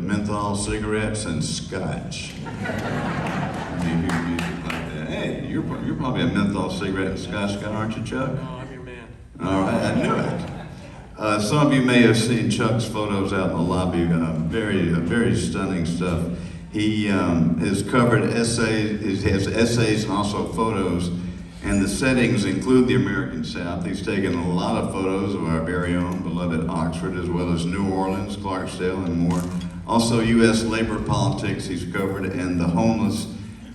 menthol cigarettes and scotch. When you hear music like that. Hey, you're probably a menthol cigarette and scotch guy, aren't you, Chuck? No, I'm your man. All right, I knew it. Some of you may have seen Chuck's photos out in the lobby. Very stunning stuff. He has covered essays. He has essays and also photos. And the settings include the American South. He's taken a lot of photos of our very own beloved Oxford, as well as New Orleans, Clarksdale, and more. Also U.S. labor politics he's covered, and the homeless.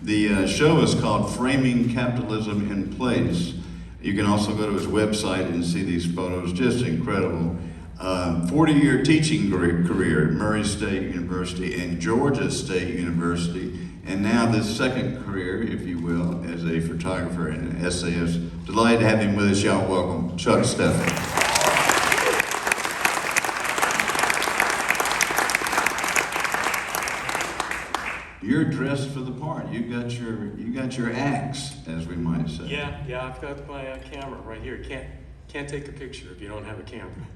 The show is called Framing Capitalism in Place. You can also go to his website and see these photos, just incredible. 40-year teaching career at Murray State University and Georgia State University. And now this second career, if you will, as a photographer and an essayist. Delighted to have him with us. Y'all welcome Chuck Steffen. You're dressed for the part. You got your axe, as we might say. Yeah, I've got my camera right here. Can't take a picture if you don't have a camera.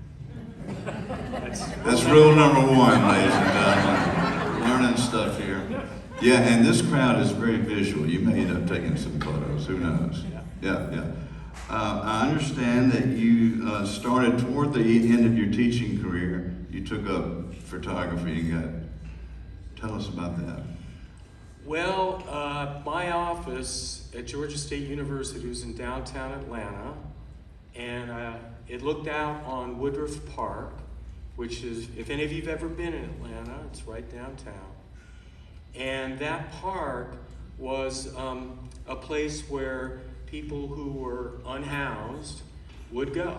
That's rule number one, ladies and gentlemen. Learning stuff here. Yeah, and this crowd is very visual. You may end up taking some photos. Who knows? Yeah. I understand that you started toward the end of your teaching career. You took up photography and tell us about that. Well, my office at Georgia State University was in downtown Atlanta, and it looked out on Woodruff Park, which is, if any of you have ever been in Atlanta, it's right downtown. And that park was a place where people who were unhoused would go.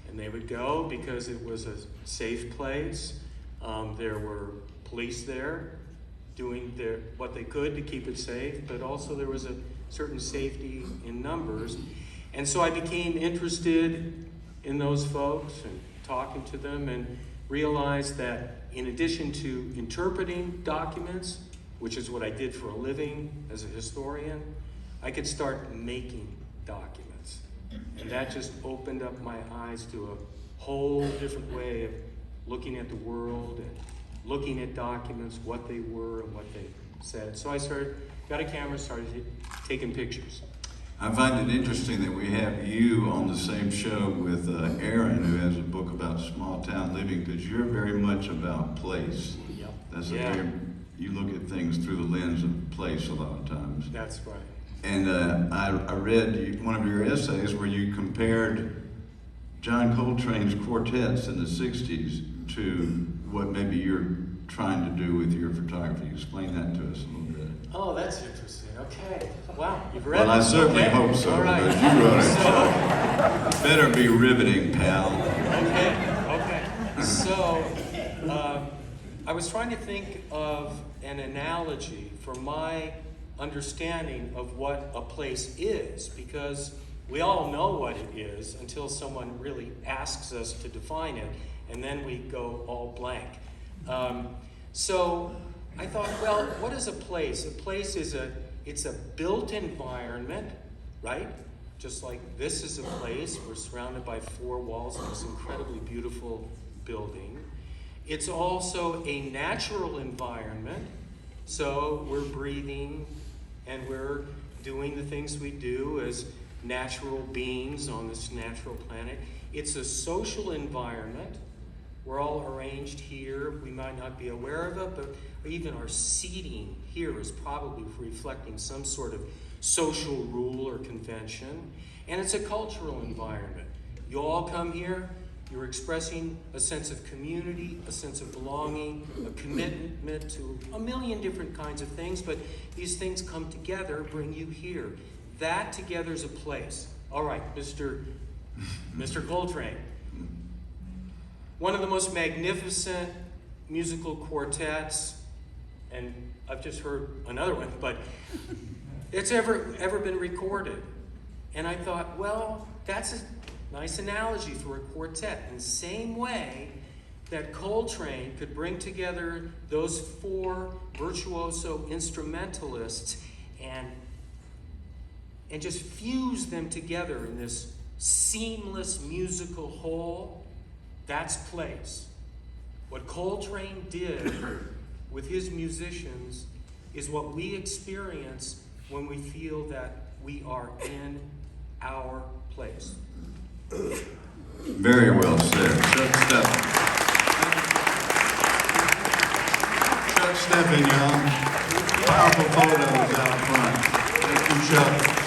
And they would go because it was a safe place. There were police there doing what they could to keep it safe, but also there was a certain safety in numbers. And so I became interested in those folks and talking to them, and realized that in addition to interpreting documents, which is what I did for a living as a historian, I could start making documents. And that just opened up my eyes to a whole different way of looking at the world and looking at documents, what they were and what they said. So I got a camera, started taking pictures. I find it interesting that we have you on the same show with Erin, who has a book about small town living, because you're very much about place. Yep. That's you look at things through the lens of place a lot of times. That's right. And I read one of your essays where you compared John Coltrane's quartets in the 60s to what maybe you're trying to do with your photography. Explain that to us a little bit. Oh, that's interesting. Okay. Wow, you've read it. Well, I certainly hope so. All right. Because you wrote it. So, better be riveting, pal. Okay. So, I was trying to think of an analogy for my understanding of what a place is, because we all know what it is until someone really asks us to define it, and then we go all blank. So I thought, well, what is a place? A place is it's a built environment, right? Just like this is a place. We're surrounded by four walls of this incredibly beautiful building. It's also a natural environment. So we're breathing and we're doing the things we do as natural beings on this natural planet. It's a social environment. We're all arranged here. We might not be aware of it, but even our seating here is probably reflecting some sort of social rule or convention. And it's a cultural environment. You all come here, you're expressing a sense of community, a sense of belonging, a commitment to a million different kinds of things, but these things come together, bring you here. That together is a place. All right, Mr. Coltrane. One of the most magnificent musical quartets, and I've just heard another one, but it's ever been recorded. And I thought, well, that's a nice analogy for a quartet. In the same way that Coltrane could bring together those four virtuoso instrumentalists and just fuse them together in this seamless musical whole, that's place. What Coltrane did with his musicians is what we experience when we feel that we are in our place. Very well said. Chuck Steffen. Chuck Steffen, y'all. Powerful photos out front. Thank you, Chuck.